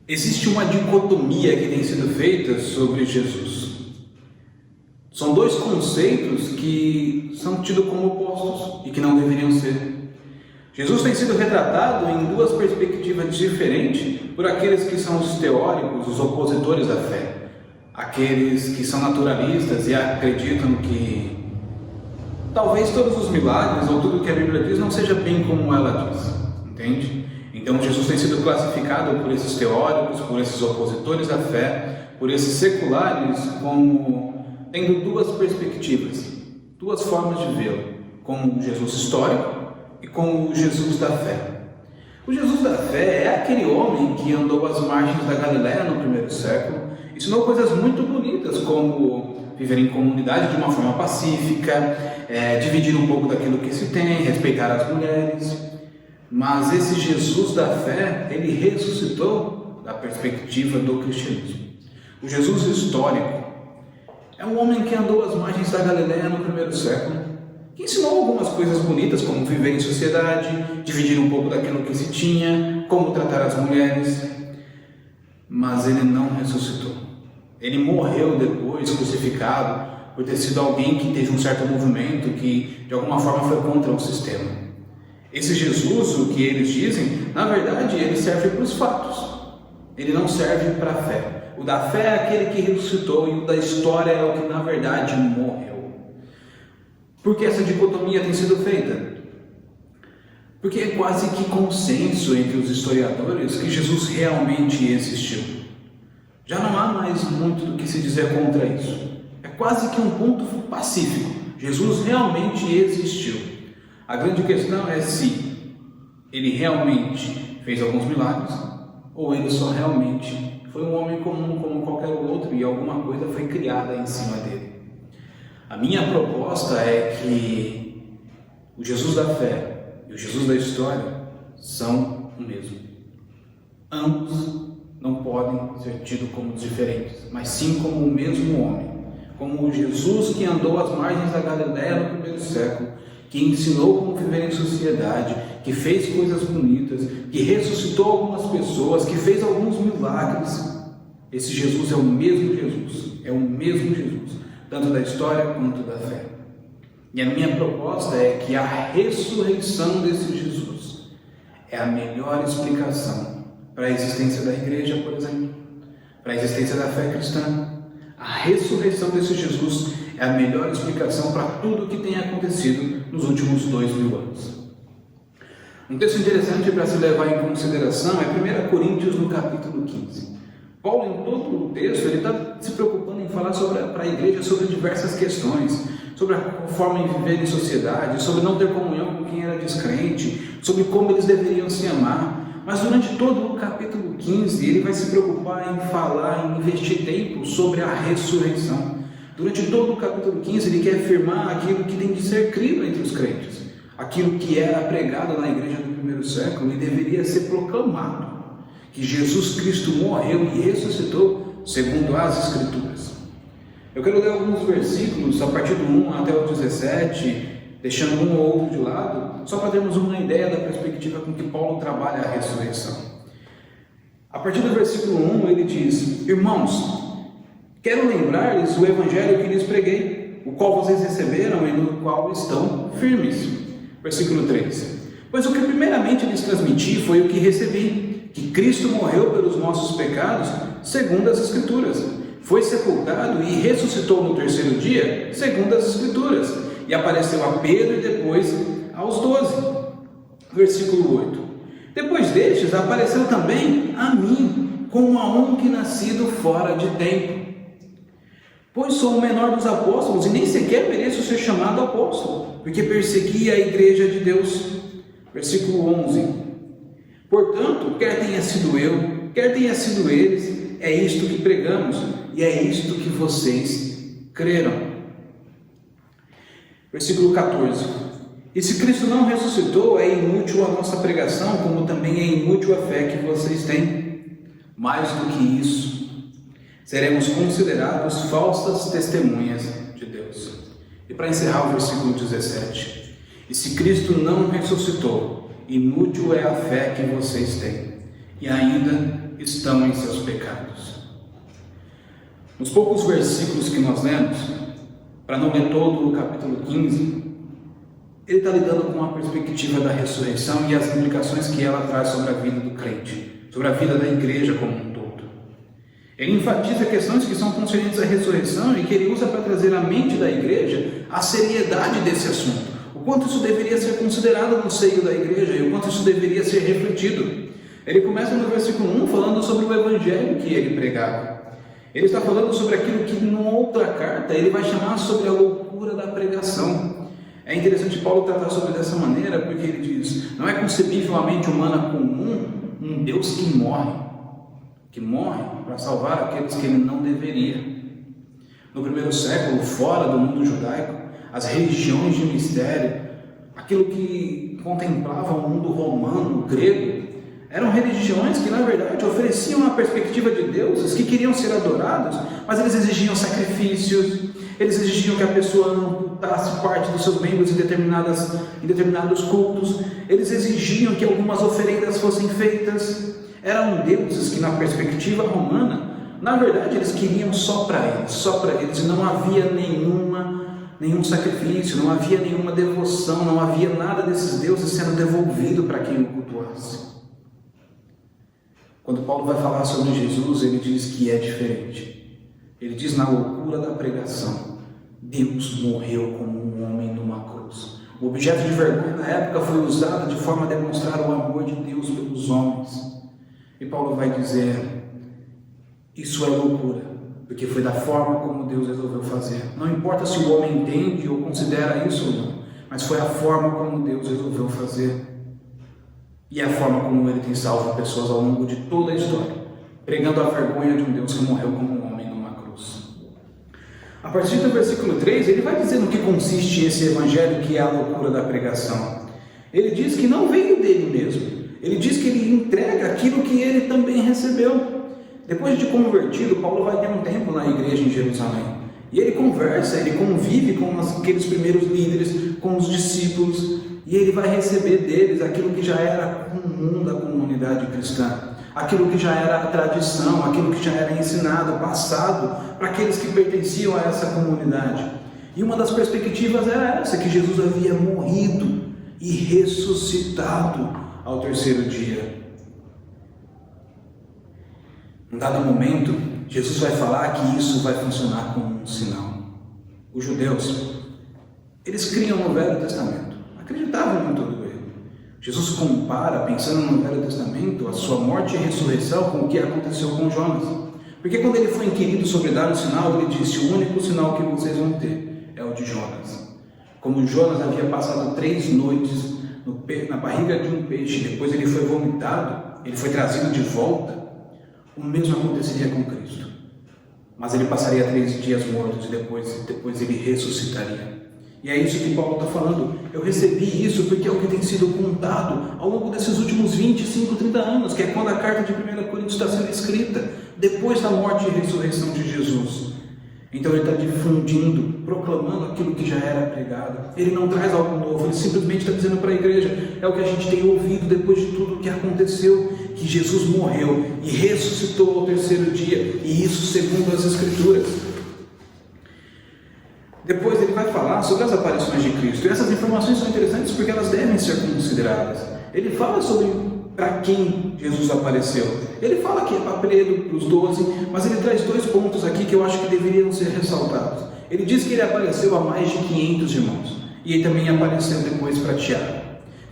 Existe uma dicotomia que tem sido feita sobre Jesus. São dois conceitos que são tidos como opostos e que não deveriam ser. Jesus tem sido retratado em duas perspectivas diferentes por aqueles que são os teóricos, os opositores da fé. Aqueles que são naturalistas e acreditam que talvez todos os milagres ou tudo que a Bíblia diz não seja bem como ela diz, entende? Então Jesus tem sido classificado por esses teóricos, por esses opositores da fé, por esses seculares como tendo duas perspectivas, duas formas de vê-lo, como o Jesus histórico e como o Jesus da fé. O Jesus da fé é aquele homem que andou às margens da Galileia no primeiro século, ensinou coisas muito bonitas como viver em comunidade de uma forma pacífica, dividir um pouco daquilo que se tem, respeitar as mulheres. Mas esse Jesus da fé, ele ressuscitou da perspectiva do cristianismo. O Jesus histórico é um homem que andou às margens da Galileia no primeiro século, que ensinou algumas coisas bonitas, como viver em sociedade, dividir um pouco daquilo que se tinha, como tratar as mulheres, mas ele não ressuscitou. Ele morreu depois, crucificado, por ter sido alguém que teve um certo movimento que de alguma forma foi contra o sistema. Esse Jesus, o que eles dizem, na verdade ele serve para os fatos, ele não serve para a fé. O da fé é aquele que ressuscitou e o da história é o que na verdade morreu. Por que essa dicotomia tem sido feita? Porque é quase que consenso entre os historiadores que Jesus realmente existiu. Já não há mais muito do que se dizer contra isso. É quase que um ponto pacífico. Jesus realmente existiu. A grande questão é se ele realmente fez alguns milagres ou ele só realmente foi um homem comum como qualquer outro e alguma coisa foi criada em cima dele. A minha proposta é que o Jesus da fé e o Jesus da história são o mesmo. Ambos não podem ser tidos como diferentes, mas sim como o mesmo homem, como o Jesus que andou às margens da Galileia no primeiro século, que ensinou como viver em sociedade, que fez coisas bonitas, que ressuscitou algumas pessoas, que fez alguns milagres. Esse Jesus é o mesmo Jesus, tanto da história quanto da fé. E a minha proposta é que a ressurreição desse Jesus é a melhor explicação para a existência da igreja, por exemplo, para a existência da fé cristã. A ressurreição desse Jesus é a melhor explicação para tudo o que tem acontecido nos últimos 2000 anos. Um texto interessante para se levar em consideração é 1 Coríntios, no capítulo 15. Paulo, em todo o texto, ele está se preocupando em falar para a igreja sobre diversas questões, sobre a forma de viver em sociedade, sobre não ter comunhão com quem era descrente, sobre como eles deveriam se amar. Mas durante todo o capítulo 15, ele vai se preocupar em falar, em investir tempo sobre a ressurreição. Durante todo o capítulo 15, ele quer afirmar aquilo que tem de ser crido entre os crentes, aquilo que era pregado na igreja do primeiro século e deveria ser proclamado, que Jesus Cristo morreu e ressuscitou segundo as Escrituras. Eu quero ler alguns versículos a partir do 1 até o 17, deixando um ou outro de lado, só para termos uma ideia da perspectiva com que Paulo trabalha a ressurreição. A partir do versículo 1 ele diz: Irmãos, quero lembrar-lhes o evangelho que lhes preguei, o qual vocês receberam e no qual estão firmes. Versículo 3: Pois o que primeiramente lhes transmiti foi o que recebi, que Cristo morreu pelos nossos pecados, segundo as Escrituras, foi sepultado e ressuscitou no terceiro dia, segundo as Escrituras, e apareceu a Pedro e depois aos 12. Versículo 8: Depois destes apareceu também a mim, como a um que nascido fora de tempo. Pois sou o menor dos apóstolos e nem sequer mereço ser chamado apóstolo, porque persegui a igreja de Deus. Versículo 11: Portanto, quer tenha sido eu, quer tenha sido eles, é isto que pregamos e é isto que vocês creram. Versículo 14: E se Cristo não ressuscitou, é inútil a nossa pregação, como também é inútil a fé que vocês têm. Mais do que isso, seremos considerados falsas testemunhas de Deus. E para encerrar o versículo 17: E se Cristo não ressuscitou, inútil é a fé que vocês têm, e ainda estão em seus pecados. Nos poucos versículos que nós lemos, para não ler todo o capítulo 15, ele está lidando com a perspectiva da ressurreição e as implicações que ela traz sobre a vida do crente, sobre a vida da igreja como um todo. Ele enfatiza questões que são concernentes à ressurreição e que ele usa para trazer à mente da igreja a seriedade desse assunto, o quanto isso deveria ser considerado no seio da igreja e o quanto isso deveria ser refletido. Ele começa no versículo 1 falando sobre o evangelho que ele pregava. Ele está falando sobre aquilo que, numa outra carta, ele vai chamar sobre a loucura da pregação. É interessante Paulo tratar sobre dessa maneira, porque ele diz: não é concebível a mente humana comum um Deus que morre para salvar aqueles que ele não deveria. No primeiro século, fora do mundo judaico, as religiões de mistério, aquilo que contemplava o mundo romano, grego, eram religiões que, na verdade, ofereciam a perspectiva de deuses que queriam ser adorados, mas eles exigiam sacrifícios, eles exigiam que a pessoa amputasse parte dos seus membros em determinados cultos, eles exigiam que algumas oferendas fossem feitas. Eram deuses que, na perspectiva romana, na verdade, eles queriam só para eles, não havia nenhum sacrifício, não havia nenhuma devoção, não havia nada desses deuses sendo devolvido para quem o cultuasse. Quando Paulo vai falar sobre Jesus, ele diz que é diferente. Ele diz na loucura da pregação: Deus morreu como um homem numa cruz. O objeto de vergonha na época foi usado de forma a demonstrar o amor de Deus pelos homens. E Paulo vai dizer: isso é loucura, porque foi da forma como Deus resolveu fazer. Não importa se o homem entende ou considera isso ou não, mas foi a forma como Deus resolveu fazer. E é a forma como ele tem salvo pessoas ao longo de toda a história, pregando a vergonha de um Deus que morreu como um homem numa cruz. A partir do versículo 3, ele vai dizer no que consiste esse evangelho que é a loucura da pregação. Ele diz que não veio dele mesmo. Ele diz que ele entrega aquilo que ele também recebeu. Depois de convertido, Paulo vai ter um tempo na igreja em Jerusalém. E ele conversa, ele convive com aqueles primeiros líderes, com os discípulos, e ele vai receber deles aquilo que já era comum da comunidade cristã, aquilo que já era a tradição, aquilo que já era ensinado, passado para aqueles que pertenciam a essa comunidade. E uma das perspectivas era essa, que Jesus havia morrido e ressuscitado ao terceiro dia. Num dado momento, Jesus vai falar que isso vai funcionar como um sinal. Os judeus, eles criam no Velho Testamento, acreditavam em todo ele. Jesus compara, pensando no Velho Testamento, a sua morte e ressurreição com o que aconteceu com Jonas. Porque quando ele foi inquirido sobre dar um sinal, ele disse: o único sinal que vocês vão ter é o de Jonas. Como Jonas havia passado 3 noites na barriga de um peixe, depois ele foi vomitado, ele foi trazido de volta, o mesmo aconteceria com Cristo. Mas ele passaria 3 dias mortos e depois ele ressuscitaria. E é isso que Paulo está falando. Eu recebi isso porque é o que tem sido contado ao longo desses últimos 25, 30 anos, que é quando a carta de 1 Coríntios está sendo escrita, depois da morte e ressurreição de Jesus. Então ele está difundindo, proclamando aquilo que já era pregado. Ele não traz algo novo, ele simplesmente está dizendo para a igreja: é o que a gente tem ouvido depois de tudo o que aconteceu, que Jesus morreu e ressuscitou ao terceiro dia, e isso segundo as Escrituras. Depois ele vai falar sobre as aparições de Cristo, e essas informações são interessantes porque elas devem ser consideradas. Ele fala sobre para quem Jesus apareceu. Ele fala que é para Pedro, para os 12, mas ele traz 2 pontos aqui que eu acho que deveriam ser ressaltados. Ele diz que ele apareceu a mais de 500 irmãos, e ele também apareceu depois para Tiago.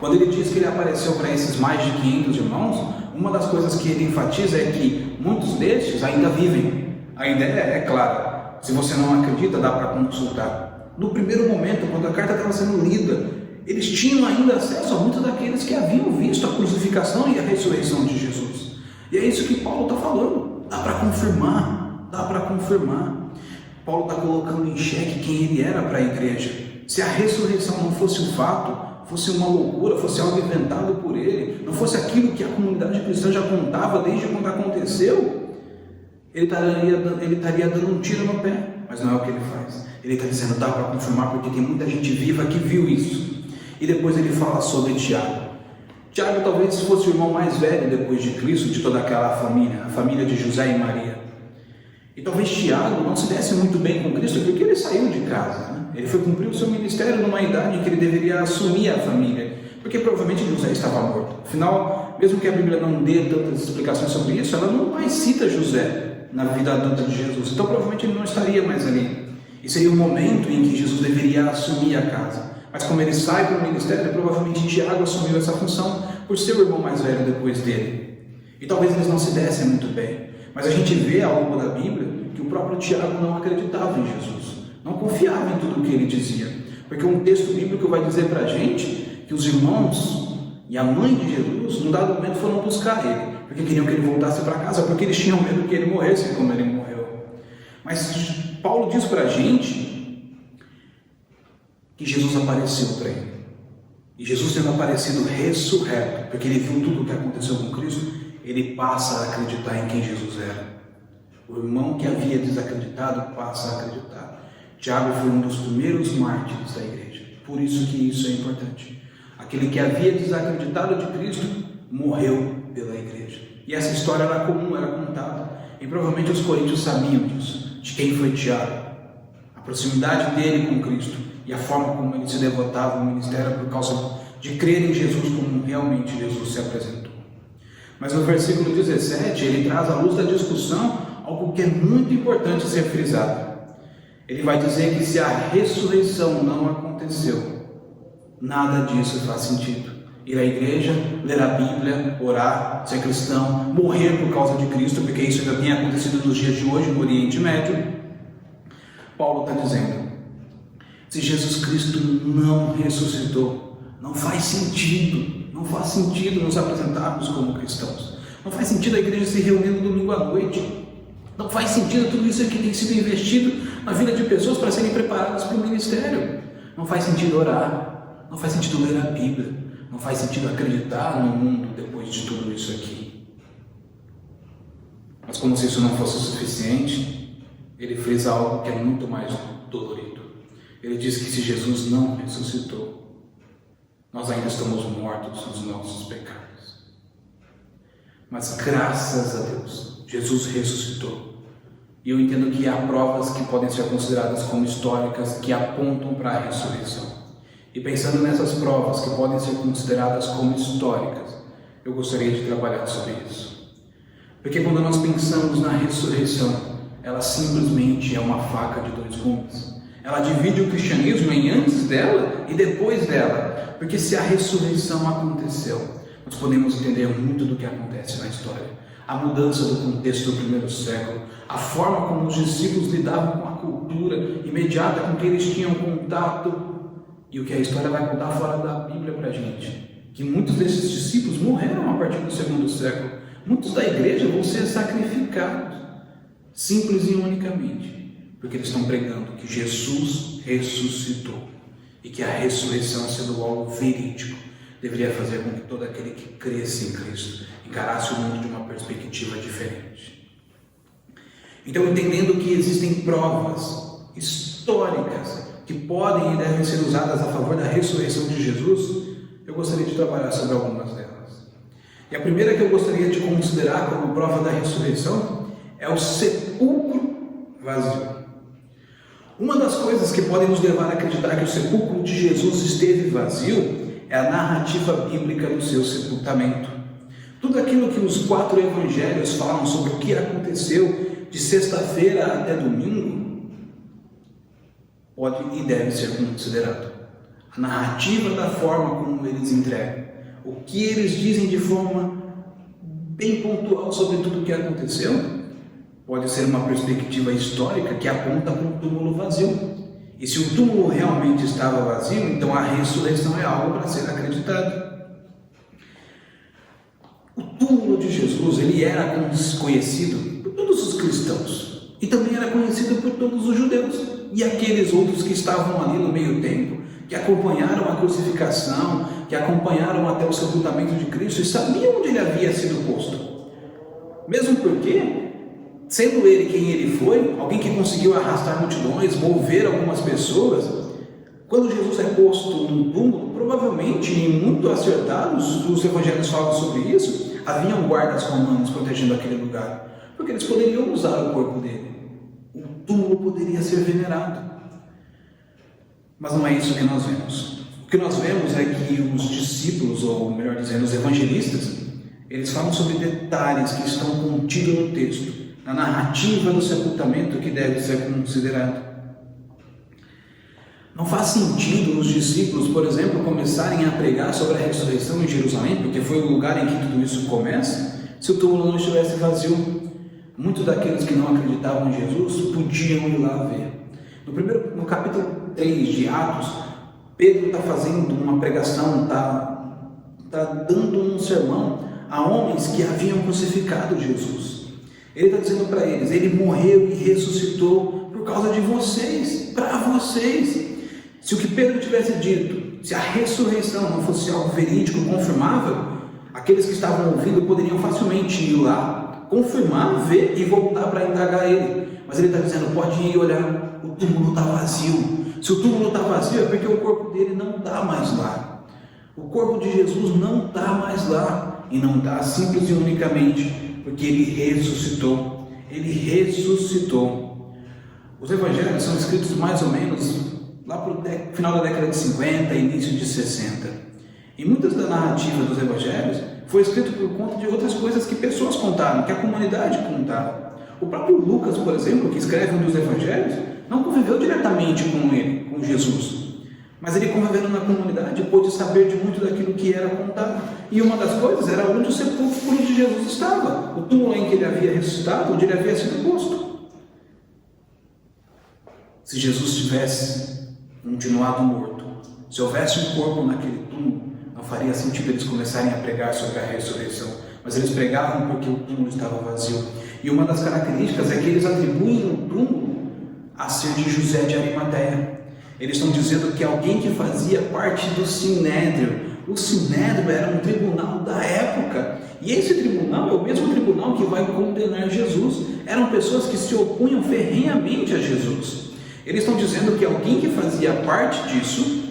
Quando ele diz que ele apareceu para esses mais de 500 irmãos, uma das coisas que ele enfatiza é que muitos destes ainda vivem. A ideia é clara. Se você não acredita, dá para consultar. No primeiro momento, quando a carta estava sendo lida, eles tinham ainda acesso a muitos daqueles que haviam visto a crucificação e a ressurreição de Jesus. E é isso que Paulo está falando. Dá para confirmar. Paulo está colocando em xeque quem ele era para a igreja. Se a ressurreição não fosse um fato, fosse uma loucura, fosse algo inventado por ele, não fosse aquilo que a comunidade cristã já contava desde quando aconteceu, ele estaria dando um tiro no pé, mas não é o que ele faz. Ele está dizendo: dá para confirmar porque tem muita gente viva que viu isso. E depois ele fala sobre Tiago. Tiago talvez fosse o irmão mais velho depois de Cristo, de toda aquela família, a família de José e Maria. E talvez Tiago não se desse muito bem com Cristo, porque ele saiu de casa, né? Ele foi cumprir o seu ministério numa idade em que ele deveria assumir a família, porque provavelmente José estava morto. Afinal, mesmo que a Bíblia não dê tantas explicações sobre isso, ela não mais cita José na vida adulta de Jesus, então provavelmente ele não estaria mais ali. E seria o momento em que Jesus deveria assumir a casa. Mas como ele sai para o ministério, provavelmente Tiago assumiu essa função por ser o irmão mais velho depois dele. E talvez eles não se dessem muito bem. Mas a gente vê ao longo da Bíblia que o próprio Tiago não acreditava em Jesus. Não confiava em tudo o que ele dizia. Porque um texto bíblico vai dizer para a gente que os irmãos e a mãe de Jesus, num dado momento, foram buscar ele. Porque queriam que ele voltasse para casa, porque eles tinham medo que ele morresse como ele morreu. Mas Paulo diz para a gente que Jesus apareceu para ele. E Jesus tendo aparecido ressurreto, porque ele viu tudo o que aconteceu com Cristo, ele passa a acreditar em quem Jesus era. O irmão que havia desacreditado passa a acreditar. Tiago foi um dos primeiros mártires da igreja. Por isso que isso é importante. Aquele que havia desacreditado de Cristo morreu pela igreja. E essa história era comum, era contada. E provavelmente os coríntios sabiam disso, de quem foi Tiago. A proximidade dele com Cristo e a forma como ele se devotava ao ministério por causa de crer em Jesus como realmente Jesus se apresentou. Mas no versículo 17, ele traz à luz da discussão algo que é muito importante ser frisado. Ele vai dizer que se a ressurreição não aconteceu, nada disso faz sentido. Ir à igreja, ler a Bíblia, orar, ser cristão, morrer por causa de Cristo, porque isso ainda tem acontecido nos dias de hoje no Oriente Médio. Paulo está dizendo, se Jesus Cristo não ressuscitou, não faz sentido nos apresentarmos como cristãos. Não faz sentido a igreja se reunir no domingo à noite. Não faz sentido tudo isso que tem sido investido na vida de pessoas para serem preparadas para o ministério. Não faz sentido orar. Não faz sentido ler a Bíblia. Não faz sentido acreditar no mundo depois de tudo isso aqui. Mas como se isso não fosse suficiente, ele fez algo que é muito mais dolorido. Ele diz que se Jesus não ressuscitou, nós ainda estamos mortos nos nossos pecados. Mas graças a Deus, Jesus ressuscitou. E eu entendo que há provas que podem ser consideradas como históricas que apontam para a ressurreição. E pensando nessas provas que podem ser consideradas como históricas, eu gostaria de trabalhar sobre isso. Porque quando nós pensamos na ressurreição, ela simplesmente é uma faca de dois gumes. Ela divide o cristianismo em antes dela e depois dela. Porque se a ressurreição aconteceu, nós podemos entender muito do que acontece na história. A mudança do contexto do primeiro século, a forma como os discípulos lidavam com a cultura imediata com que eles tinham contato, e o que a história vai contar fora da Bíblia para a gente. Que muitos desses discípulos morreram a partir do segundo século. Muitos da igreja vão ser sacrificados, simples e unicamente, porque eles estão pregando que Jesus ressuscitou. E que a ressurreição, sendo algo verídico, deveria fazer com que todo aquele que cresce em Cristo encarasse o mundo de uma perspectiva diferente. Então, entendendo que existem provas históricas que podem e devem ser usadas a favor da ressurreição de Jesus, eu gostaria de trabalhar sobre algumas delas. E a primeira que eu gostaria de considerar como prova da ressurreição é o sepulcro vazio. Uma das coisas que podem nos levar a acreditar que o sepulcro de Jesus esteve vazio é a narrativa bíblica do seu sepultamento. Tudo aquilo que os 4 evangelhos falam sobre o que aconteceu de sexta-feira até domingo pode e deve ser considerado. A narrativa da forma como eles entregam, o que eles dizem de forma bem pontual sobre tudo o que aconteceu, pode ser uma perspectiva histórica que aponta para um túmulo vazio. E se o túmulo realmente estava vazio, então a ressurreição é algo para ser acreditado. O túmulo de Jesus, ele era conhecido por todos os cristãos e também era conhecido por todos os judeus e aqueles outros que estavam ali no meio tempo, que acompanharam a crucificação, que acompanharam até o sepultamento de Cristo e sabiam onde ele havia sido posto. Mesmo porque, sendo ele quem ele foi, alguém que conseguiu arrastar multidões, mover algumas pessoas, quando Jesus é posto no túmulo, provavelmente, e muito acertados, os evangelhos falam sobre isso, haviam guardas romanos protegendo aquele lugar, porque eles poderiam usar o corpo dele. O túmulo poderia ser venerado. Mas não é isso que nós vemos. O que nós vemos é que os discípulos, ou melhor dizendo, os evangelistas, eles falam sobre detalhes que estão contidos no texto, na narrativa do sepultamento que deve ser considerado. Não faz sentido os discípulos, por exemplo, começarem a pregar sobre a ressurreição em Jerusalém, porque foi o lugar em que tudo isso começa, se o túmulo não estivesse vazio. Muitos daqueles que não acreditavam em Jesus podiam ir lá ver. No capítulo 3 de Atos, Pedro está fazendo uma pregação, está dando um sermão a homens que haviam crucificado Jesus. Ele está dizendo para eles, ele morreu e ressuscitou por causa de vocês, para vocês. Se o que Pedro tivesse dito, se a ressurreição não fosse algo verídico, confirmável, aqueles que estavam ouvindo poderiam facilmente ir lá, confirmar, ver e voltar para indagar ele. Mas ele está dizendo, pode ir olhar, o túmulo está vazio. Se o túmulo está vazio é porque o corpo dele não está mais lá. O corpo de Jesus não está mais lá. E não está simples e unicamente porque ele ressuscitou. Ele ressuscitou. Os evangelhos são escritos mais ou menos lá para o final da década de 50, início de 60. E muitas da narrativa dos evangelhos foi escrito por conta de outras coisas que pessoas contaram, que a comunidade contava. O próprio Lucas, por exemplo, que escreve um dos evangelhos, não conviveu diretamente com ele, com Jesus. Mas ele, convivendo na comunidade, pôde saber de muito daquilo que era contado. E uma das coisas era onde o sepulcro de Jesus estava, o túmulo em que ele havia ressuscitado, onde ele havia sido posto. Se Jesus tivesse continuado morto, se houvesse um corpo naquele túmulo, não faria sentido eles começarem a pregar sobre a ressurreição. Mas eles pregavam porque o túmulo estava vazio. E uma das características é que eles atribuem o túmulo a ser de José de Arimateia. Eles estão dizendo que alguém que fazia parte do Sinédrio. O Sinédrio era um tribunal da época. E esse tribunal é o mesmo tribunal que vai condenar Jesus. Eram pessoas que se opunham ferrenhamente a Jesus. Eles estão dizendo que alguém que fazia parte disso,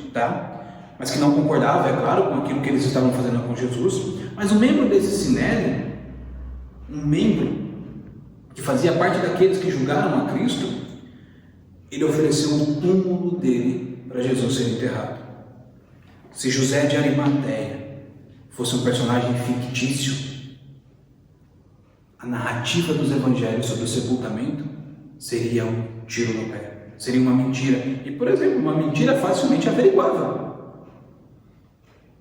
mas que não concordava, é claro, com aquilo que eles estavam fazendo com Jesus, mas um membro desse Sinédrio, um membro que fazia parte daqueles que julgaram a Cristo, ele ofereceu o túmulo dele para Jesus ser enterrado. Se José de Arimateia fosse um personagem fictício, a narrativa dos evangelhos sobre o sepultamento seria um tiro no pé. Seria uma mentira. E, por exemplo, uma mentira facilmente averiguável.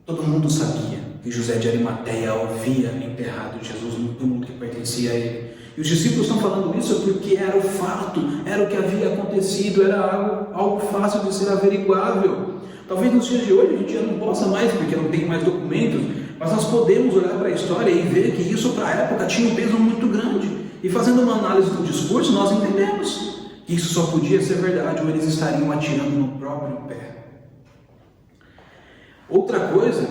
Todo mundo sabia que José de Arimateia havia enterrado Jesus no túmulo que pertencia a ele. E os discípulos estão falando isso porque era o fato, era o que havia acontecido, era algo fácil de ser averiguável. Talvez nos dias de hoje a gente já não possa mais, porque não tem mais documentos, mas nós podemos olhar para a história e ver que isso para a época tinha um peso muito grande. E fazendo uma análise do discurso, nós entendemos que isso só podia ser verdade ou eles estariam atirando no próprio pé. Outra coisa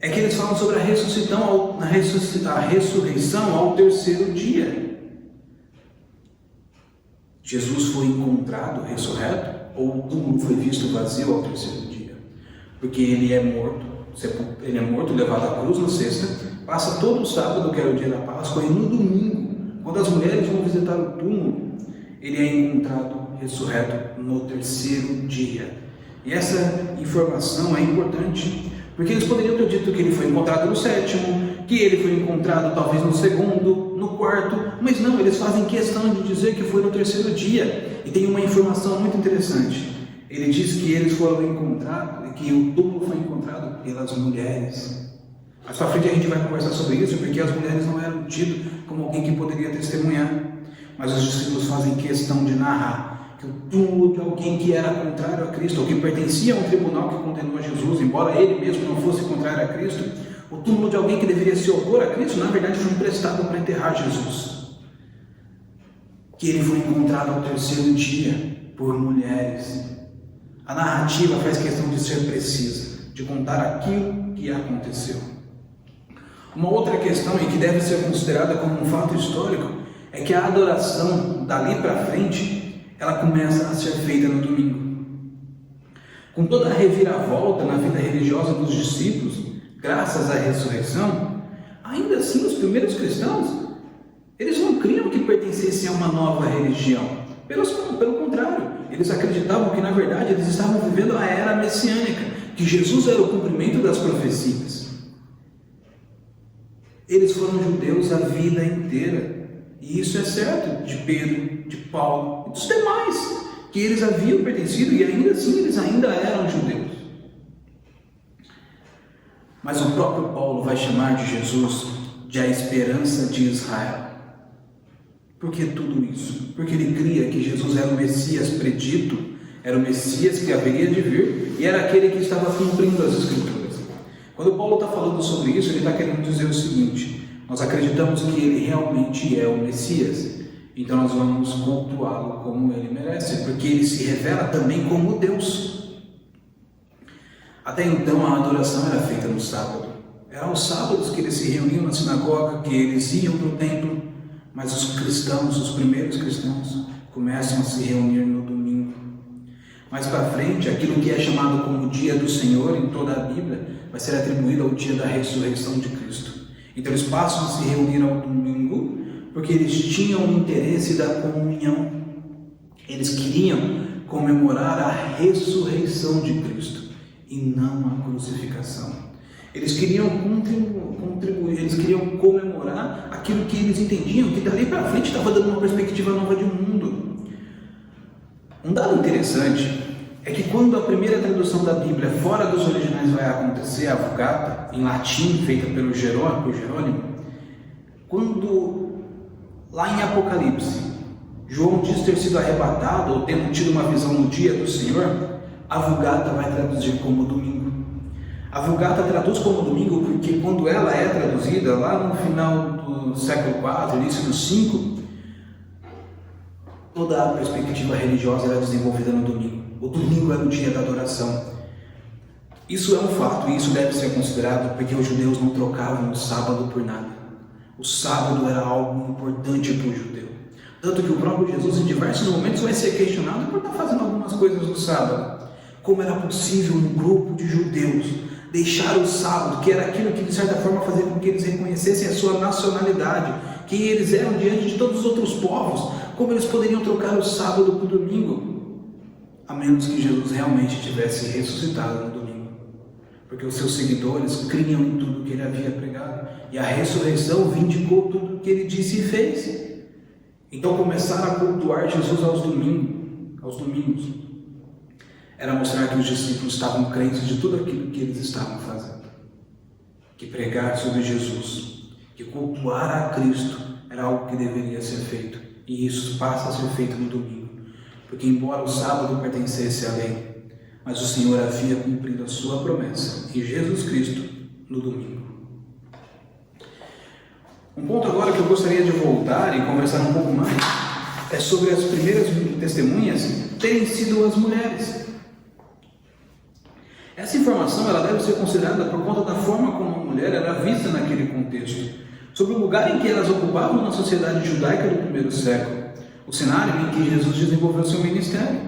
é que eles falam sobre a ressurreição ao terceiro dia. Jesus foi encontrado ressurreto ou o túmulo foi visto vazio ao terceiro dia? Porque ele é morto, levado à cruz na sexta, passa todo o sábado, que era o dia da Páscoa, e no domingo, quando as mulheres vão visitar o túmulo, ele é encontrado ressurreto no terceiro dia. E essa informação é importante, porque eles poderiam ter dito que ele foi encontrado no sétimo, que ele foi encontrado talvez no segundo, no quarto, mas não, eles fazem questão de dizer que foi no terceiro dia. E tem uma informação muito interessante. Ele diz que eles foram encontrados, que o túmulo foi encontrado pelas mulheres. Mais para frente a gente vai conversar sobre isso, porque as mulheres não eram tidas como alguém que poderia testemunhar. Mas os discípulos fazem questão de narrar que o túmulo de alguém que era contrário a Cristo, ou que pertencia a um tribunal que condenou a Jesus, embora ele mesmo não fosse contrário a Cristo, o túmulo de alguém que deveria se opor a Cristo, na verdade foi emprestado para enterrar Jesus. Que ele foi encontrado ao terceiro dia por mulheres. A narrativa faz questão de ser precisa, de contar aquilo que aconteceu. Uma outra questão, e que deve ser considerada como um fato histórico, é que a adoração dali para frente, ela começa a ser feita no domingo. Com toda a reviravolta na vida religiosa dos discípulos, graças à ressurreição, ainda assim os primeiros cristãos, eles não criam que pertencessem a uma nova religião. Pelo contrário, eles acreditavam que na verdade eles estavam vivendo a era messiânica, que Jesus era o cumprimento das profecias. Eles foram judeus a vida inteira, e isso é certo de Pedro, de Paulo e dos demais, que eles haviam pertencido e ainda assim eles ainda eram judeus. Mas o próprio Paulo vai chamar de Jesus de a esperança de Israel. Por que tudo isso? Porque ele cria que Jesus era o Messias predito, era o Messias que haveria de vir e era aquele que estava cumprindo as Escrituras. Quando Paulo está falando sobre isso, ele está querendo dizer o seguinte: nós acreditamos que ele realmente é o Messias, então nós vamos cultuá-lo como ele merece, porque ele se revela também como Deus. Até então a adoração era feita no sábado. Eram os sábados que eles se reuniam na sinagoga, que eles iam para o templo, mas os cristãos, os primeiros cristãos, começam a se reunir no domingo. Mais para frente, aquilo que é chamado como o dia do Senhor em toda a Bíblia, vai ser atribuído ao dia da ressurreição de Cristo. Então eles passam a se reunir ao domingo, porque eles tinham o interesse da comunhão. Eles queriam comemorar a ressurreição de Cristo e não a crucificação. Eles queriam contribuir, eles queriam comemorar aquilo que eles entendiam, que dali para frente estava dando uma perspectiva nova de mundo. Um dado interessante é que quando a primeira tradução da Bíblia fora dos originais vai acontecer, a Vulgata, em latim, feita pelo Jerônimo, quando lá em Apocalipse, João diz ter sido arrebatado ou tendo tido uma visão no dia do Senhor, a Vulgata vai traduzir como domingo. A Vulgata traduz como domingo porque quando ela é traduzida, lá no final do século IV, início do V, toda a perspectiva religiosa era desenvolvida no domingo. O domingo era o dia da adoração. Isso é um fato e isso deve ser considerado porque os judeus não trocavam o sábado por nada. O sábado era algo importante para o judeu. Tanto que o próprio Jesus, em diversos momentos, vai ser questionado por estar fazendo algumas coisas no sábado. Como era possível um grupo de judeus deixar o sábado, que era aquilo que de certa forma fazia com que eles reconhecessem a sua nacionalidade, que eles eram diante de todos os outros povos, como eles poderiam trocar o sábado por domingo, a menos que Jesus realmente tivesse ressuscitado no domingo, porque os seus seguidores criam em tudo que ele havia pregado, e a ressurreição vindicou tudo o que ele disse e fez. Então começaram a cultuar Jesus aos domingos, era mostrar que os discípulos estavam crentes de tudo aquilo que eles estavam fazendo. Que pregar sobre Jesus, que cultuar a Cristo era algo que deveria ser feito. E isso passa a ser feito no domingo. Porque embora o sábado pertencesse à lei, mas o Senhor havia cumprido a sua promessa em Jesus Cristo no domingo. Um ponto agora que eu gostaria de voltar e conversar um pouco mais é sobre as primeiras testemunhas terem sido as mulheres. Essa informação ela deve ser considerada por conta da forma como a mulher era vista naquele contexto, sobre o lugar em que elas ocupavam na sociedade judaica do primeiro século, o cenário em que Jesus desenvolveu seu ministério.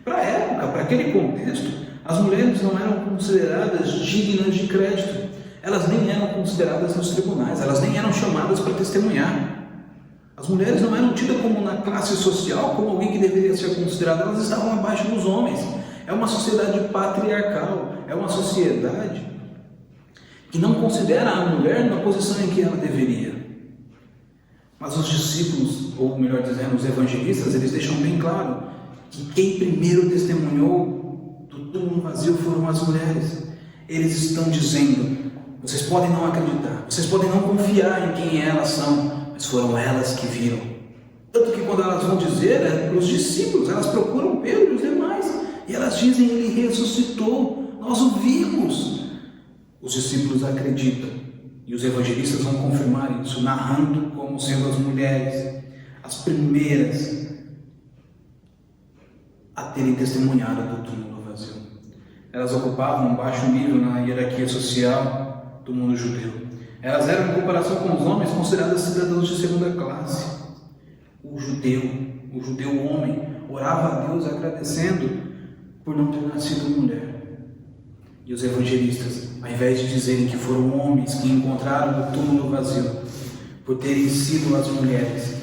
Para a época, para aquele contexto, as mulheres não eram consideradas dignas de crédito, elas nem eram consideradas nos tribunais, elas nem eram chamadas para testemunhar. As mulheres não eram tidas como na classe social, como alguém que deveria ser considerado, elas estavam abaixo dos homens. É uma sociedade patriarcal, é uma sociedade que não considera a mulher na posição em que ela deveria. Mas os discípulos, ou melhor dizendo, os evangelistas, eles deixam bem claro que quem primeiro testemunhou do túmulo vazio foram as mulheres. Eles estão dizendo: vocês podem não acreditar, vocês podem não confiar em quem elas são, mas foram elas que viram. Tanto que quando elas vão dizer para os discípulos, elas procuram Pedro e os demais, e elas dizem: ele ressuscitou, nós o vimos. Os discípulos acreditam, e os evangelistas vão confirmar isso, narrando como sendo as mulheres as primeiras a terem testemunhado do túmulo vazio. Elas ocupavam um baixo nível na hierarquia social do mundo judeu. Elas eram, em comparação com os homens, consideradas cidadãos de segunda classe. O judeu homem, orava a Deus agradecendo por não ter nascido mulher. E os evangelistas, ao invés de dizerem que foram homens que encontraram o túmulo vazio, por terem sido as mulheres,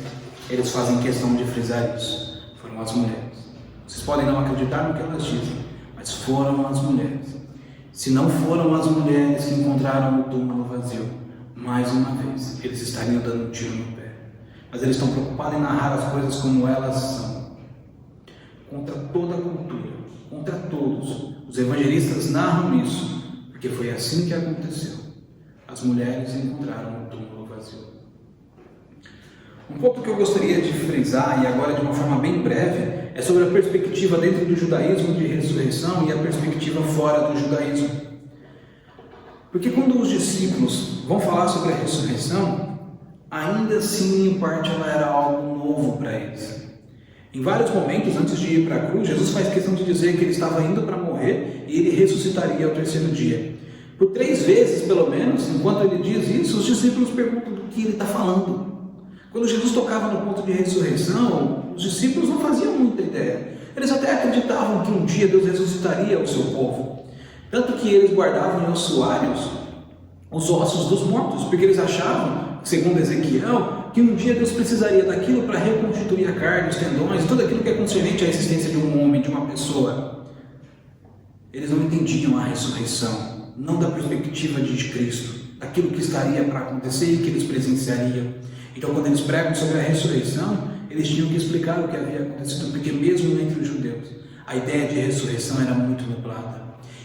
eles fazem questão de frisar isso. Foram as mulheres. Vocês podem não acreditar no que elas dizem, mas foram as mulheres. Se não foram as mulheres que encontraram o túmulo vazio, mais uma vez, eles estariam dando um tiro no pé. Mas eles estão preocupados em narrar as coisas como elas são. Contra toda a cultura, contra todos, os evangelistas narram isso, porque foi assim que aconteceu. As mulheres encontraram o túmulo vazio. Um ponto que eu gostaria de frisar, e agora de uma forma bem breve, é sobre a perspectiva dentro do judaísmo de ressurreição e a perspectiva fora do judaísmo. Porque quando os discípulos vão falar sobre a ressurreição, ainda assim, em parte, ela era algo novo para eles. Em vários momentos, antes de ir para a cruz, Jesus faz questão de dizer que ele estava indo para morrer e ele ressuscitaria ao terceiro dia. Por 3 vezes, pelo menos, enquanto ele diz isso, os discípulos perguntam do que ele está falando. Quando Jesus tocava no ponto de ressurreição, os discípulos não faziam muita ideia. Eles até acreditavam que um dia Deus ressuscitaria o seu povo. Tanto que eles guardavam em ossuários os ossos dos mortos, porque eles achavam, segundo Ezequiel, que um dia Deus precisaria daquilo para reconstituir a carne, os tendões, tudo aquilo que é concernente à existência de um homem, de uma pessoa. Eles não entendiam a ressurreição, não da perspectiva de Cristo, daquilo que estaria para acontecer e que eles presenciariam. Então, quando eles pregam sobre a ressurreição, eles tinham que explicar o que havia acontecido, porque mesmo entre os judeus, a ideia de ressurreição era muito nublada.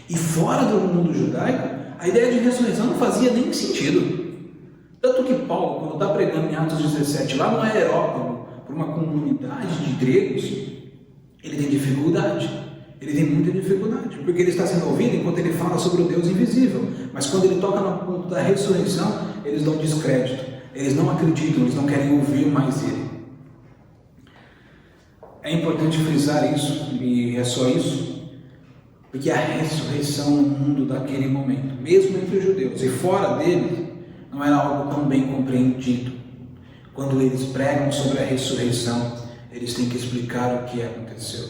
E fora do mundo judaico, a ideia de ressurreição não fazia nem sentido. Tanto que Paulo, quando está pregando em Atos 17, lá no Areópago, para uma comunidade de gregos, ele tem dificuldade. Ele tem muita dificuldade, porque ele está sendo ouvido enquanto ele fala sobre o Deus invisível. Mas quando ele toca no ponto da ressurreição, eles dão descrédito. Eles não acreditam, eles não querem ouvir mais ele. É importante frisar isso, e é só isso, porque a ressurreição no mundo daquele momento, mesmo entre os judeus e fora dele, não era algo tão bem compreendido. Quando eles pregam sobre a ressurreição, eles têm que explicar o que aconteceu.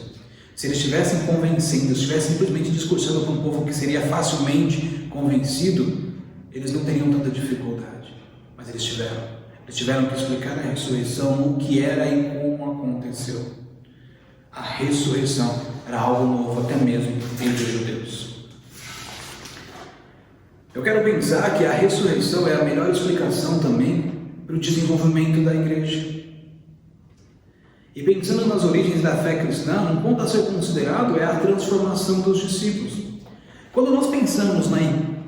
Se eles estivessem convencendo, se estivessem simplesmente discursando com um povo que seria facilmente convencido, eles não teriam tanta dificuldade. Mas eles tiveram que explicar a ressurreição, o que era e como aconteceu. A ressurreição era algo novo até mesmo entre os judeus. Eu quero pensar que a ressurreição é a melhor explicação também para o desenvolvimento da igreja. E pensando nas origens da fé cristã, um ponto a ser considerado é a transformação dos discípulos. Quando nós pensamos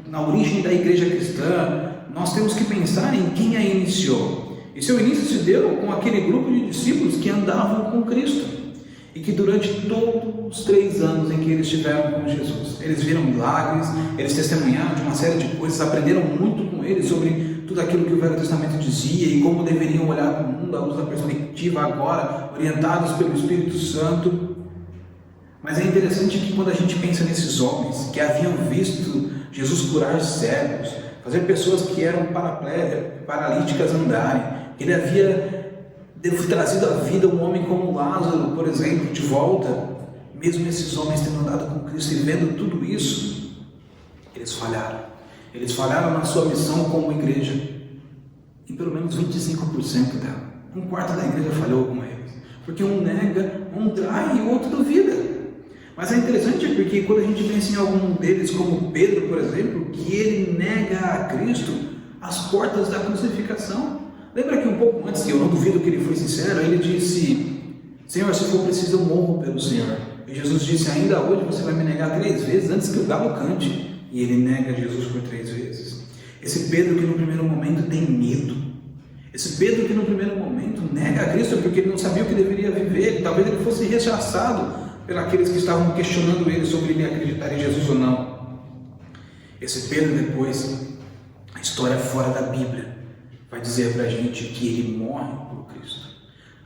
na origem da igreja cristã, nós temos que pensar em quem a iniciou. E seu início se deu com aquele grupo de discípulos que andavam com Cristo. E que durante todos os 3 anos em que eles estiveram com Jesus, eles viram milagres, eles testemunharam de uma série de coisas, aprenderam muito com eles sobre tudo aquilo que o Velho Testamento dizia e como deveriam olhar para o mundo à luz da perspectiva agora, orientados pelo Espírito Santo. Mas é interessante que quando a gente pensa nesses homens que haviam visto Jesus curar cegos, fazer pessoas que eram paralíticas andarem, ele havia trazido à vida um homem como Lázaro, por exemplo, de volta, mesmo esses homens tendo andado com Cristo e vendo tudo isso, eles falharam. Eles falharam na sua missão como igreja, em pelo menos 25% dela. 1/4 da igreja falhou com eles, porque um nega, um trai e o outro duvida. Mas é interessante porque quando a gente pensa em algum deles, como Pedro, por exemplo, que ele nega a Cristo às portas da crucificação. Lembra que um pouco antes, e eu não duvido que ele foi sincero, ele disse: Senhor, se for preciso eu morro pelo Senhor. E Jesus disse: ainda hoje você vai me negar 3 vezes antes que o galo cante. E ele nega Jesus por 3 vezes. Esse Pedro que no primeiro momento tem medo. Esse Pedro que no primeiro momento nega a Cristo porque ele não sabia o que deveria viver. Talvez ele fosse rechaçado pelos que estavam questionando ele sobre ele acreditar em Jesus ou não. Esse Pedro depois, a história fora da Bíblia, vai dizer para a gente que ele morre por Cristo.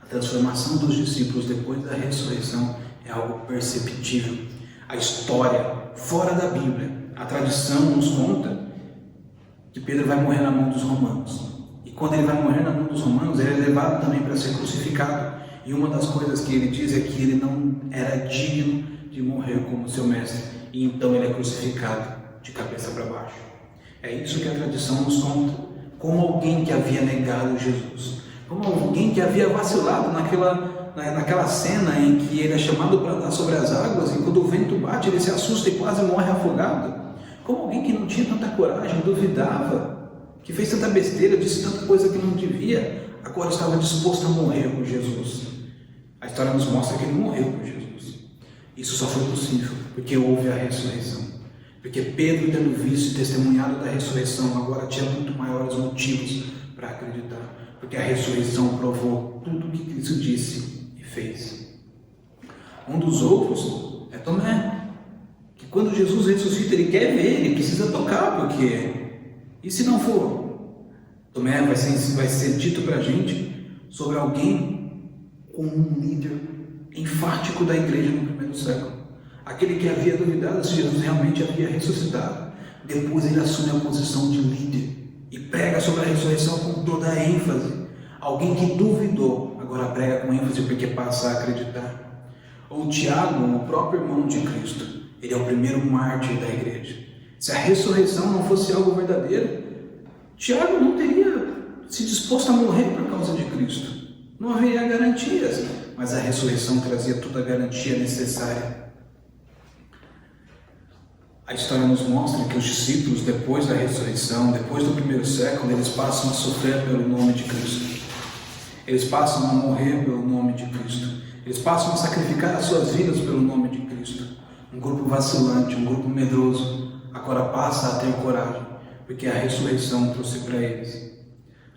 A transformação dos discípulos depois da ressurreição é algo perceptível. A história fora da Bíblia, a tradição nos conta que Pedro vai morrer na mão dos romanos. E quando ele vai morrer na mão dos romanos, ele é levado também para ser crucificado. E uma das coisas que ele diz é que ele não era digno de morrer como seu mestre. E então ele é crucificado. de cabeça para baixo. É isso que a tradição nos conta, como alguém que havia negado Jesus, como alguém que havia vacilado naquela cena em que ele é chamado para andar sobre as águas e quando o vento bate ele se assusta e quase morre afogado, como alguém que não tinha tanta coragem, duvidava, que fez tanta besteira, disse tanta coisa que não devia, agora estava disposto a morrer por Jesus. A história nos mostra que ele morreu por Jesus. Isso só foi possível porque houve a ressurreição. Porque Pedro, tendo visto e testemunhado da ressurreição, agora tinha muito maiores motivos para acreditar. Porque a ressurreição provou tudo o que Cristo disse e fez. Um dos outros é Tomé, que quando Jesus ressuscita, ele quer ver, ele precisa tocar, porque... E se não for? Tomé vai ser dito para a gente sobre alguém como um líder enfático da igreja no primeiro século. Aquele que havia duvidado se Jesus realmente havia ressuscitado. Depois ele assume a posição de líder e prega sobre a ressurreição com toda a ênfase. Alguém que duvidou, agora prega com ênfase porque passa a acreditar. Ou Tiago, o próprio irmão de Cristo, ele é o primeiro mártir da igreja. Se a ressurreição não fosse algo verdadeiro, Tiago não teria se disposto a morrer por causa de Cristo. Não haveria garantias, mas a ressurreição trazia toda a garantia necessária. A história nos mostra que os discípulos, depois da ressurreição, depois do primeiro século, eles passam a sofrer pelo nome de Cristo. Eles passam a morrer pelo nome de Cristo. Eles passam a sacrificar as suas vidas pelo nome de Cristo. Um grupo vacilante, um grupo medroso, agora passa a ter coragem, porque a ressurreição trouxe para eles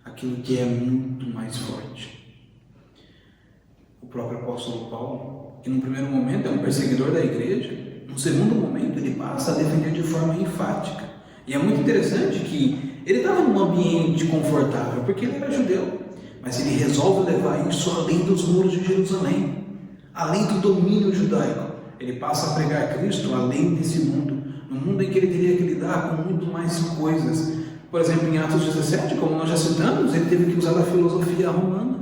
aquilo que é muito mais forte. O próprio apóstolo Paulo, que no primeiro momento é um perseguidor da igreja, no segundo momento ele passa a defender de forma enfática. E é muito interessante que ele estava num ambiente confortável, porque ele era judeu, mas ele resolve levar isso além dos muros de Jerusalém, além do domínio judaico. Ele passa a pregar Cristo além desse mundo, no mundo em que ele teria que lidar com muito mais coisas. Por exemplo, em Atos 17, como nós já citamos, ele teve que usar a filosofia romana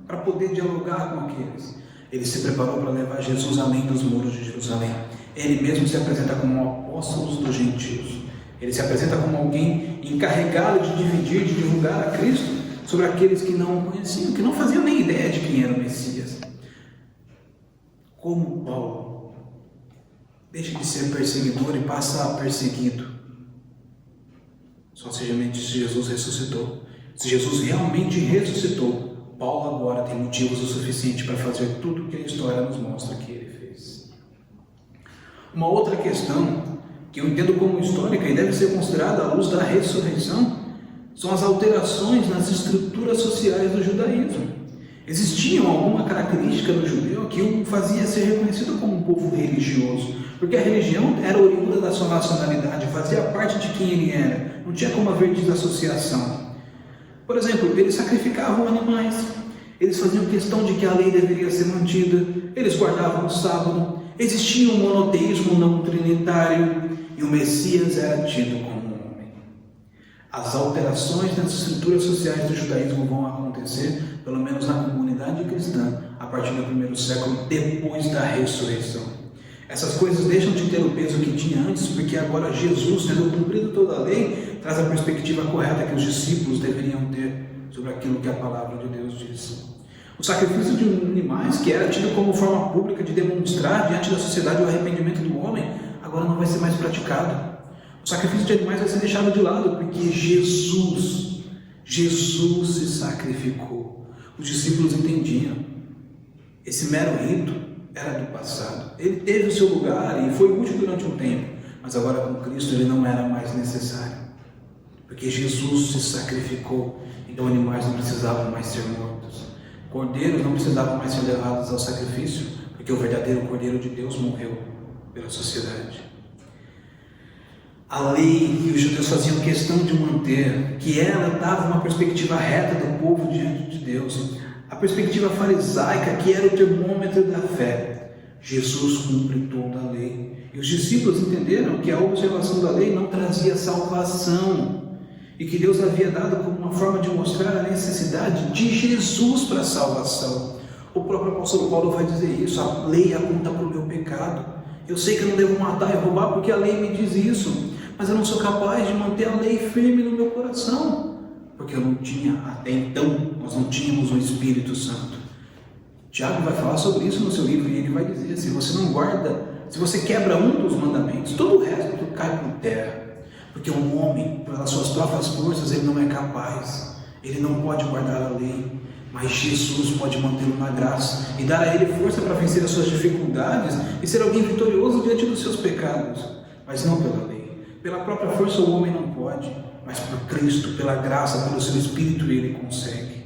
para poder dialogar com aqueles. Ele se preparou para levar Jesus além dos muros de Jerusalém. Ele mesmo se apresenta como um apóstolo dos gentios. Ele se apresenta como alguém encarregado de dividir, de divulgar a Cristo sobre aqueles que não o conheciam, que não faziam nem ideia de quem era o Messias. Como Paulo deixa de ser perseguidor e passa a perseguido. Só se Jesus ressuscitou. Se Jesus realmente ressuscitou, Paulo agora tem motivos o suficiente para fazer tudo o que a história nos mostra que ele fez. Uma outra questão que eu entendo como histórica e deve ser considerada à luz da ressurreição são as alterações nas estruturas sociais do judaísmo. Existia alguma característica do judeu que o fazia ser reconhecido como um povo religioso, porque a religião era oriunda da sua nacionalidade, fazia parte de quem ele era, não tinha como haver desassociação. Por exemplo, eles sacrificavam animais, eles faziam questão de que a lei deveria ser mantida, eles guardavam o sábado, existia um monoteísmo não trinitário e o Messias era tido como um homem. As alterações nas estruturas sociais do judaísmo vão acontecer, pelo menos na comunidade cristã, a partir do primeiro século, depois da ressurreição. Essas coisas deixam de ter o peso que tinha antes, porque agora Jesus, tendo cumprido toda a lei, traz a perspectiva correta que os discípulos deveriam ter sobre aquilo que a palavra de Deus diz. O sacrifício de animais, que era tido como forma pública de demonstrar diante da sociedade o arrependimento do homem, agora não vai ser mais praticado. O sacrifício de animais vai ser deixado de lado, porque Jesus se sacrificou. Os discípulos entendiam. Esse mero rito era do passado. Ele teve o seu lugar e foi útil durante um tempo, mas agora com Cristo ele não era mais necessário, porque Jesus se sacrificou, então animais não precisavam mais ser mortos, cordeiros não precisavam mais ser levados ao sacrifício, porque o verdadeiro Cordeiro de Deus morreu pela sociedade. A lei que os judeus faziam questão de manter, que ela dava uma perspectiva reta do povo diante de Deus, a perspectiva farisaica, que era o termômetro da fé. Jesus cumpre toda a lei. E os discípulos entenderam que a observação da lei não trazia salvação, e que Deus havia dado como uma forma de mostrar a necessidade de Jesus para a salvação. O próprio apóstolo Paulo vai dizer isso: a lei aponta para o meu pecado. Eu sei que eu não devo matar e roubar porque a lei me diz isso, mas eu não sou capaz de manter a lei firme no meu coração, porque eu não tinha, até então, nós não tínhamos o Espírito Santo. Tiago vai falar sobre isso no seu livro e ele vai dizer, se você não guarda, se você quebra um dos mandamentos, todo o resto cai por terra, porque o homem, pelas suas próprias forças, ele não é capaz, ele não pode guardar a lei, mas Jesus pode mantê-lo na graça e dar a ele força para vencer as suas dificuldades e ser alguém vitorioso diante dos seus pecados, mas não pela lei. Pela própria força o homem não pode, mas por Cristo, pela graça, pelo seu Espírito ele consegue.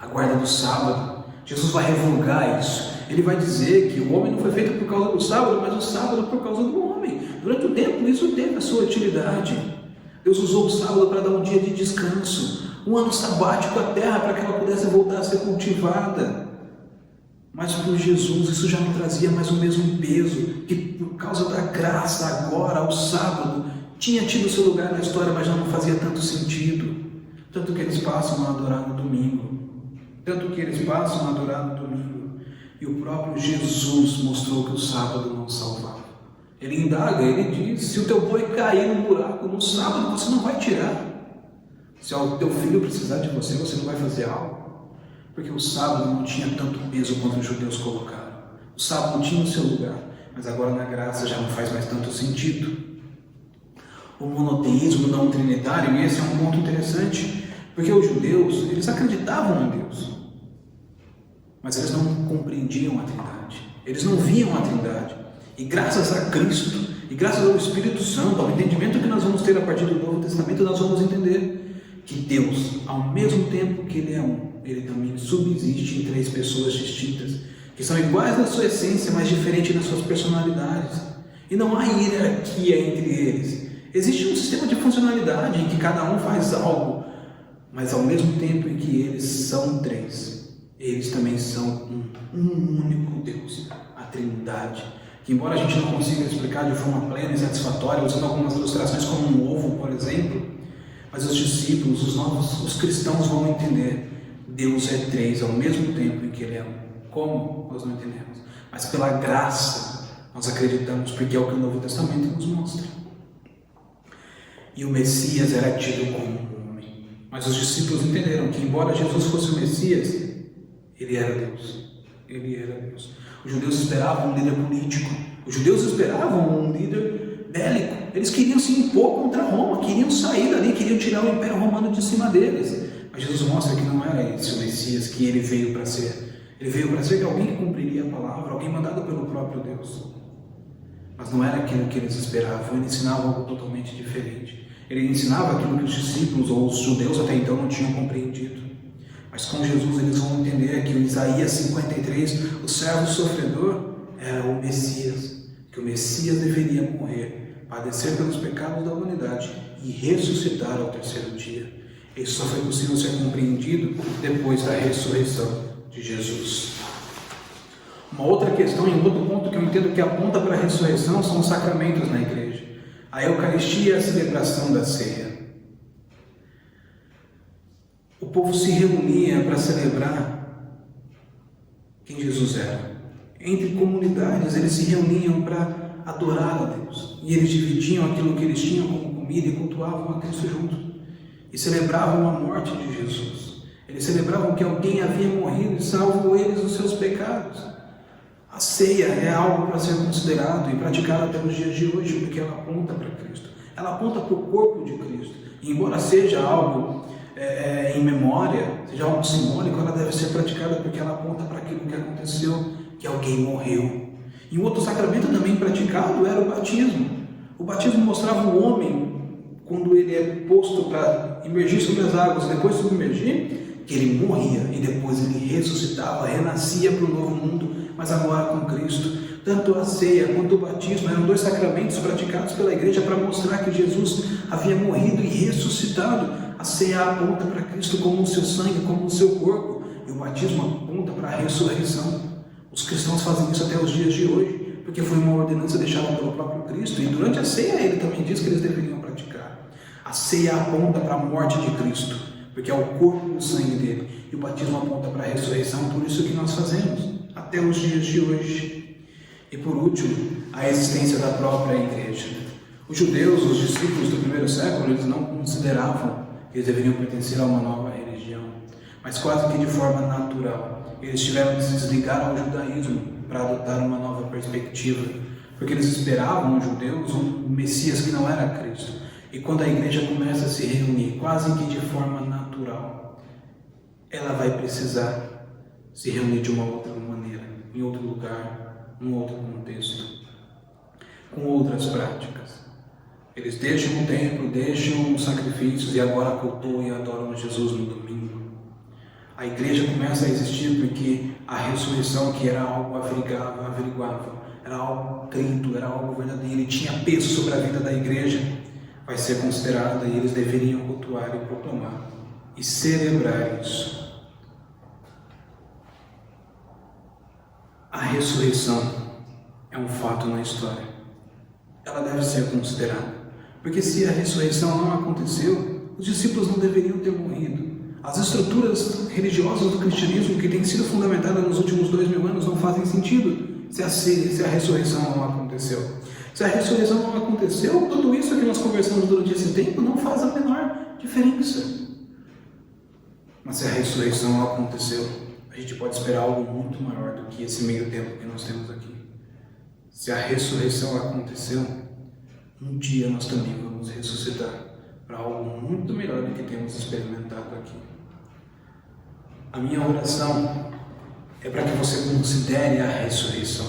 A guarda do sábado, Jesus vai revogar isso. Ele vai dizer que o homem não foi feito por causa do sábado, mas o sábado por causa do homem. Durante o tempo isso teve a sua utilidade. Deus usou o sábado para dar um dia de descanso, um ano sabático à terra para que ela pudesse voltar a ser cultivada. Mas por Jesus isso já não trazia mais o mesmo peso, que por causa da graça agora, o sábado, tinha tido seu lugar na história, mas já não fazia tanto sentido. Tanto que eles passam a adorar no domingo. E o próprio Jesus mostrou que o sábado não salvava. Ele indaga, ele diz, se o teu boi cair no buraco no sábado, você não vai tirar. Se o teu filho precisar de você, você não vai fazer algo. Porque o sábado não tinha tanto peso quanto os judeus colocaram. O sábado tinha o seu lugar, mas agora na graça já não faz mais tanto sentido. O monoteísmo não trinitário, e esse é um ponto interessante, porque os judeus, eles acreditavam em Deus, mas eles não compreendiam a Trindade, eles não viam a Trindade, e graças a Cristo, e graças ao Espírito Santo, ao entendimento que nós vamos ter a partir do Novo Testamento, nós vamos entender que Deus, ao mesmo tempo que Ele é um, Ele também subsiste em três pessoas distintas, que são iguais na sua essência, mas diferentes nas suas personalidades, e não há hierarquia entre eles. Existe um sistema de funcionalidade em que cada um faz algo, mas ao mesmo tempo em que eles são três, eles também são um único Deus, a Trindade, que embora a gente não consiga explicar de forma plena e satisfatória, usando algumas ilustrações como um ovo, por exemplo, mas os discípulos, os cristãos vão entender, Deus é três ao mesmo tempo em que Ele é um. Como? Nós não entendemos, mas pela graça nós acreditamos, porque é o que o Novo Testamento nos mostra. E o Messias era tido como um homem. Mas os discípulos entenderam que, embora Jesus fosse o Messias, Ele era Deus. Ele era Deus. Os judeus esperavam um líder político. Os judeus esperavam um líder bélico. Eles queriam se impor contra Roma, queriam sair dali, queriam tirar o Império Romano de cima deles. Mas Jesus mostra que não era esse o Messias que Ele veio para ser. Ele veio para ser alguém que cumpriria a palavra, alguém mandado pelo próprio Deus. Mas não era aquilo que eles esperavam. Ele ensinava algo totalmente diferente. Ele ensinava aquilo que os discípulos ou os judeus até então não tinham compreendido. Mas com Jesus eles vão entender que o Isaías 53, o servo sofredor, era o Messias. Que o Messias deveria morrer, padecer pelos pecados da humanidade e ressuscitar ao terceiro dia. Isso só foi possível ser compreendido depois da ressurreição de Jesus. Uma outra questão e um outro ponto que eu entendo que aponta para a ressurreição são os sacramentos na igreja. A Eucaristia é a celebração da ceia. O povo se reunia para celebrar quem Jesus era. Entre comunidades eles se reuniam para adorar a Deus. E eles dividiam aquilo que eles tinham como comida e cultuavam a Cristo junto. E celebravam a morte de Jesus. Eles celebravam que alguém havia morrido e salvo eles dos seus pecados. A ceia é algo para ser considerado e praticado até os dias de hoje, porque ela aponta para Cristo. Ela aponta para o corpo de Cristo. E embora seja algo em memória, seja algo simbólico, ela deve ser praticada porque ela aponta para aquilo que aconteceu, que alguém morreu. E um outro sacramento também praticado era o batismo. O batismo mostrava o homem, quando ele é posto para imergir sobre as águas e depois submergir, que ele morria e depois ele ressuscitava, renascia para o novo mundo, mas agora com Cristo. Tanto a ceia quanto o batismo eram dois sacramentos praticados pela igreja para mostrar que Jesus havia morrido e ressuscitado. A ceia aponta para Cristo como o seu sangue, como o seu corpo, e o batismo aponta para a ressurreição. Os cristãos fazem isso até os dias de hoje, porque foi uma ordenança deixada pelo próprio Cristo, e durante a ceia ele também diz que eles deveriam praticar. A ceia aponta para a morte de Cristo, porque é o corpo e o sangue dele, e o batismo aponta para a ressurreição, por isso que nós fazemos até os dias de hoje. E por último, a existência da própria igreja. Os judeus, os discípulos do primeiro século, eles não consideravam que eles deveriam pertencer a uma nova religião, mas quase que de forma natural. Eles tiveram que se desligar ao judaísmo para adotar uma nova perspectiva, porque eles esperavam, os judeus, um Messias que não era Cristo. E quando a igreja começa a se reunir, quase que de forma natural, ela vai precisar se reunir de uma outra maneira, em outro lugar, num outro contexto, com outras práticas. Eles deixam o templo, deixam os sacrifícios e agora cultuam e adoram Jesus no domingo. A igreja começa a existir porque a ressurreição, que era algo averiguável, era algo crito, era algo verdadeiro e tinha peso sobre a vida da igreja, vai ser considerada e eles deveriam cultuar e proclamar e celebrar isso. A ressurreição é um fato na história. Ela deve ser considerada, porque se a ressurreição não aconteceu, os discípulos não deveriam ter morrido. As estruturas religiosas do cristianismo que têm sido fundamentadas nos últimos 2000 anos não fazem sentido se a ressurreição não aconteceu. Se a ressurreição não aconteceu, tudo isso que nós conversamos durante esse tempo não faz a menor diferença. Mas se a ressurreição aconteceu, a gente pode esperar algo muito maior do que esse meio tempo que nós temos aqui. Se a ressurreição aconteceu, um dia nós também vamos ressuscitar para algo muito melhor do que temos experimentado aqui. A minha oração é para que você considere a ressurreição,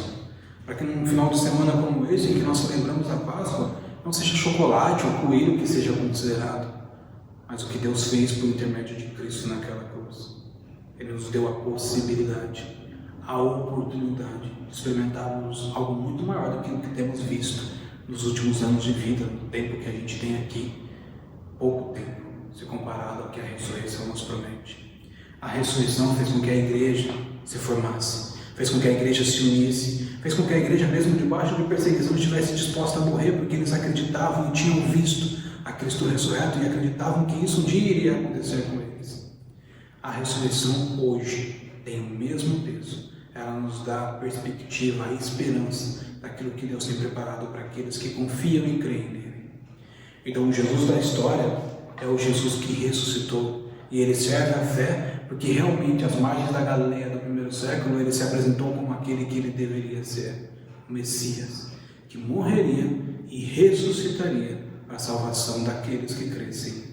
para que num final de semana como esse, em que nós celebramos a Páscoa, não seja chocolate ou coelho que seja considerado, mas o que Deus fez por intermédio de Cristo naquela cruz. Ele nos deu a possibilidade, a oportunidade de experimentarmos algo muito maior do que o que temos visto nos últimos anos de vida, no tempo que a gente tem aqui, pouco tempo, se comparado ao que a ressurreição nos promete. A ressurreição fez com que a igreja se formasse, fez com que a igreja se unisse, fez com que a igreja, mesmo debaixo de perseguição, estivesse disposta a morrer, porque eles acreditavam e tinham visto a Cristo ressurreto e acreditavam que isso um dia iria acontecer com eles. A ressurreição hoje tem o mesmo peso. Ela nos dá a perspectiva, a esperança daquilo que Deus tem preparado para aqueles que confiam e creem nele. Então o Jesus da história é o Jesus que ressuscitou e ele serve a fé porque realmente às margens da Galileia do primeiro século ele se apresentou como aquele que ele deveria ser, o Messias, que morreria e ressuscitaria para a salvação daqueles que crescem